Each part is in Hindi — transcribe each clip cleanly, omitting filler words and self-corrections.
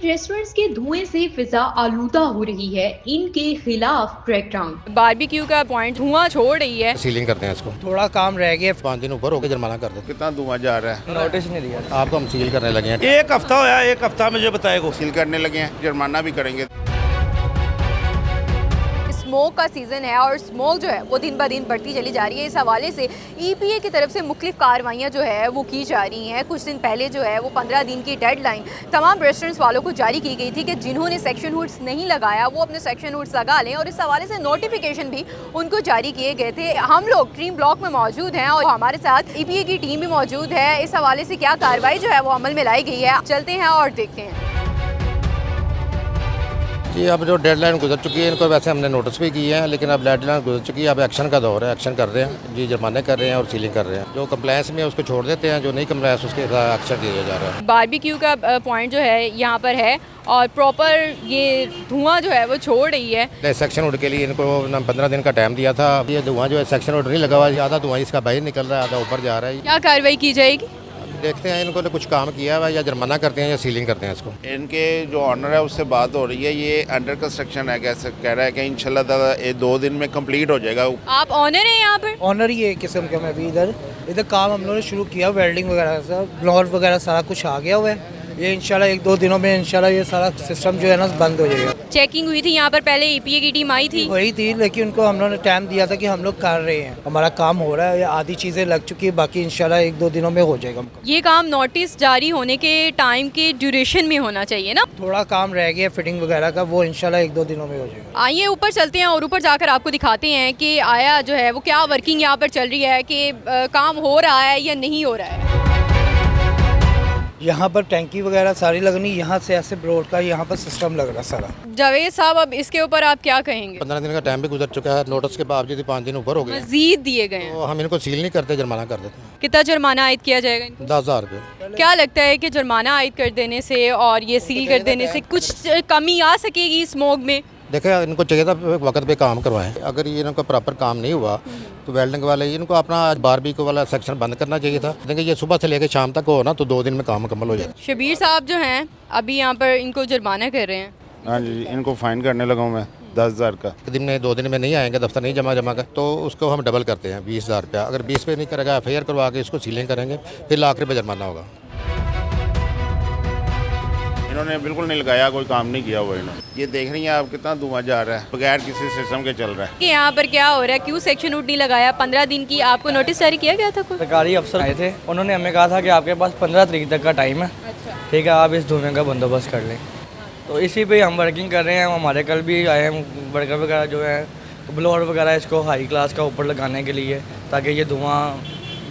इन रेस्टोरेंट्स के धुएं से फिजा आलूदा हो रही है, इनके खिलाफ क्रैकडाउन। बारबेक्यू का पॉइंट धुआं छोड़ रही है। सीलिंग करते हैं इसको, थोड़ा काम रह गया, 5 दिन ऊपर हो गए, जुर्माना कर देते। कितना धुआं जा रहा है, नोटिस नहीं दिया। आपको हम सील करने लगे हैं। एक हफ्ता होया, एक हफ्ता मुझे बताएगा। सील करने लगे हैं, जुर्माना भी करेंगे। स्मोक का सीज़न है और स्मोक जो है वो दिन ब दिन बढ़ती चली जा रही है। इस हवाले से EPA की तरफ से मुख्तलिफ कार्रवाइयाँ जो है वो की जा रही हैं। कुछ दिन पहले जो है वो 15 दिन की डेडलाइन तमाम रेस्टोरेंट्स वालों को जारी की गई थी कि जिन्होंने सेक्शन हुड्स नहीं लगाया वो अपने सेक्शन हुड्स लगा लें, और इस हवाले से नोटिफिकेशन भी उनको जारी किए गए थे। हम लोग ड्रीम ब्लॉक में मौजूद हैं और हमारे साथ EPA की टीम भी मौजूद है। इस हवाले से क्या कार्रवाई जो है वो अमल में लाई गई है, चलते हैं और देखते हैं। जी, अब जो डेडलाइन गुजर चुकी है, इनको वैसे हमने नोटिस भी किए हैं, लेकिन अब डेडलाइन गुजर चुकी है। अब एक्शन का दौर है, एक्शन कर रहे हैं जी, जुर्माने कर रहे हैं और सीलिंग कर रहे हैं। जो कंप्लायंस में है उसको छोड़ देते हैं, जो नहीं कंप्लायंस उसके एक्शन दिया जा रहा है। बारबेक्यू का पॉइंट जो है यहाँ पर है और प्रॉपर ये धुआं जो है वो छोड़ रही है। सेक्शन वुड के लिए इनको 15 दिन का टाइम दिया था। ये धुआं जो है सेक्शन वुड नहीं लगा हुआ, ज़्यादा धुआं इसका बाहर निकल रहा है, आधा ऊपर जा रहा है। क्या कार्रवाई की जाएगी? देखते हैं इनको कुछ काम किया है या जुर्माना करते हैं या सीलिंग करते हैं इसको। इनके जो ऑनर है उससे बात हो रही है, ये अंडर कंस्ट्रक्शन है, कैसे कह रहा है कि इंशाल्लाह ताला ये 2 दिन में कंप्लीट हो जाएगा। आप ऑनर हैं यहाँ पर? ऑनर ही है एक किस्म का। मैं अभी इधर काम हम लोगों ने शुरू किया, वेल्डिंग वगैरह सब, ब्लॉर वगैरह सारा कुछ आ गया हुआ है। ये इंशाल्लाह 1-2 दिनों में इंशाल्लाह ये सारा सिस्टम जो है ना बंद हो जाएगा। चेकिंग हुई थी यहाँ पर, पहले EPA की टीम आई थी? वही थी, लेकिन उनको हम लोगों ने टाइम दिया था कि हम लोग कर रहे हैं, हमारा काम हो रहा है, ये आधी चीज़ें लग चुकी है, बाकी इंशाल्लाह 1-2 दिनों में हो जाएगा। ये काम नोटिस जारी होने के टाइम के ड्यूरेशन में होना चाहिए ना? थोड़ा काम रह गया फिटिंग वगैरह का, वो इंशाल्लाह 1-2 दिनों में हो जाएगा। आइए ऊपर चलते हैं और ऊपर जाकर आपको दिखाते हैं कि आया जो है वो क्या वर्किंग यहाँ पर चल रही है, कि काम हो रहा है या नहीं हो रहा है। यहाँ पर टैंकी वगैरह सारी लगनी, यहाँ से ऐसे ब्रोड का यहाँ पर सिस्टम लग रहा है सारा। जावेद साहब, अब इसके ऊपर आप क्या कहेंगे? 15 दिन का टाइम भी गुजर चुका है, नोटिस के बावजूद 5 दिन ऊपर हो गए, मजीद दिए गए हैं। तो हम इनको सील नहीं करते, जुर्माना कर देते हैं। कितना जुर्माना आयद किया जाएगा इनको? 10,000 रुपये। क्या लगता है कि जुर्माना आयद कर देने से और ये सील कर देने से कुछ कमी आ सकेगी स्मोक में? देखिए, इनको चाहिए था वक्त पे काम करवाएं। अगर ये इनको प्रॉपर काम नहीं हुआ तो वेल्डिंग वाले इनको अपना बारबेक्यू वाला सेक्शन बंद करना चाहिए था। देखिए, ये सुबह से लेकर शाम तक हो ना तो 2 दिन में काम मुकम्मल हो जाए। शबीर साहब जो हैं अभी यहाँ पर इनको जुर्माना कर रहे हैं। हाँ जी, इनको फाइन करने लगा हूँ मैं 10,000 का। 2 दिन में नहीं आएंगे, दफ्तर नहीं जमा कर, तो उसको हम डबल करते हैं 20,000 रुपया। अगर 20 पे नहीं करेगा FIR करवा के इसको सीलिंग करेंगे, फिर लाख रुपये जुर्माना होगा। इन्होंने बिल्कुल नहीं लगाया, कोई काम नहीं किया हुआ इन्होंने। ये देख रही हैं आप कितना धुआं जा रहा है, बगैर किसी सिस्टम के चल रहा है। कि यहाँ पर क्या हो रहा है, क्यों सेक्शन वुड नहीं लगाया? 15 दिन की आपको नोटिस जारी किया गया था? कोई सरकारी अफसर आए थे, उन्होंने हमें कहा था कि आपके पास 15 तारीख तक का टाइम है। अच्छा। ठीक है, आप इस धुएं का बंदोबस्त कर लें। तो इसी पे हम वर्किंग कर रहे हैं। हमारे कल भी आए हैं वर्कर वगैरह जो है, ब्लोअर वगैरह इसको हाई क्लास का ऊपर लगाने के लिए, ताकि ये धुआं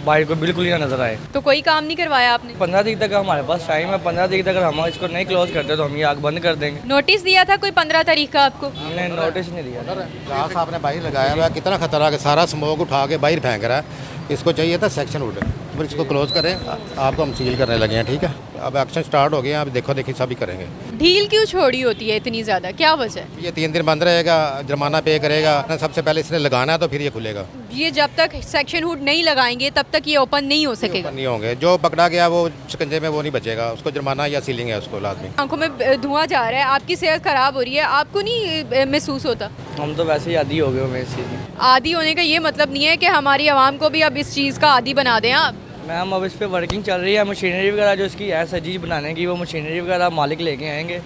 बाहर को बिल्कुल ही ना नजर आए। तो कोई काम नहीं करवाया आपने? 15 तारीख तक हमारे पास टाइम है। 15 तारीख तक अगर हम इसको नहीं क्लोज करते तो हम ये आग बंद कर देंगे। नोटिस दिया था कोई 15 तारीख का आपको? हमने नोटिस नहीं दिया। ग्लास आपने बाहर लगाया हुआ है, कितना खतरा है, सारा स्मोक उठा के बाहर फेंक रहा है। इसको चाहिए था सेक्शन वुड, फिर इसको क्लोज करें। आपको हम सील करने लगे हैं, ठीक है। अब एक्शन स्टार्ट हो गए हैं, अब देखो देखी सभी करेंगे। ढील क्यों छोड़ी होती है इतनी ज़्यादा, क्या वजह है? ये 3 दिन बंद रहेगा, जुर्माना पे करेगा। सबसे पहले इसने लगाना है तो फिर ये खुलेगा। ये जब तक सेक्शन हुड नहीं लगाएंगे तब तक ये ओपन नहीं हो सकेगा। नहीं होंगे, जो पकड़ा गया वो शिकंजे में वो नहीं बचेगा, उसको जुर्माना या सीलिंग है उसको लाजमी। आंखों में धुआं जा रहा है, आपकी सेहत खराब हो रही है, आपको नहीं महसूस होता? हम तो वैसे ही आदी हो गए हमें इस चीज़ में। आदी होने का ये मतलब नहीं है कि हमारी आवाम को भी अब इस चीज़ का आदी बना दें आप। मैम, अब इस पर वर्किंग चल रही है। मशीनरी वगैरह जो इसकी है सजीज बनाने की, वो मशीनरी वगैरह मालिक लेके आएंगे।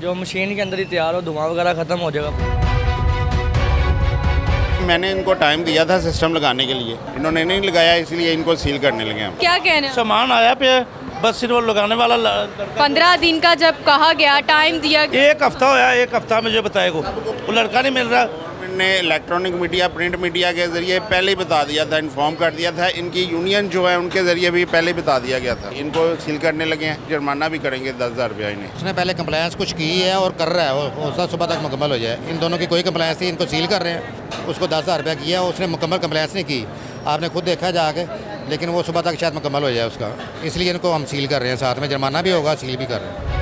जो मशीन के अंदर ही तैयार हो, धुआं वगैरह ख़त्म हो जाएगा। मैंने इनको टाइम दिया था सिस्टम लगाने के लिए, इन्होंने नहीं लगाया, इसलिए इनको सील करने लगे हम। क्या कहना है? सामान आया पे, बस सिर्फ वो लगाने वाला 15 दिन का जब कहा गया, टाइम दिया गया। एक हफ्ता होया, एक हफ्ता मुझे बताएगा। वो लड़का नहीं मिल रहा। ने इलेक्ट्रॉनिक मीडिया, प्रिंट मीडिया के जरिए पहले ही बता दिया था, इन्फॉर्म कर दिया था। इनकी यूनियन जो है उनके जरिए भी पहले ही बता दिया गया था। इनको सील करने लगे हैं, जुर्माना भी करेंगे 10,000 रुपया इन्हें। उसने पहले कंप्लायंस कुछ की है और कर रहा है, वो सुबह तक मुकम्मल हो जाए। इन दोनों की कोई कंप्लायंस थी, इनको सील कर रहे हैं। उसको 10,000 रुपया किया, उसने मुकम्मल कंप्लायंस नहीं की, आपने खुद देखा जाके, लेकिन वो सुबह तक शायद मुकम्मल हो जाए उसका, इसलिए इनको हम सील कर रहे हैं। साथ में जुर्माना भी होगा, सील भी कर रहे हैं।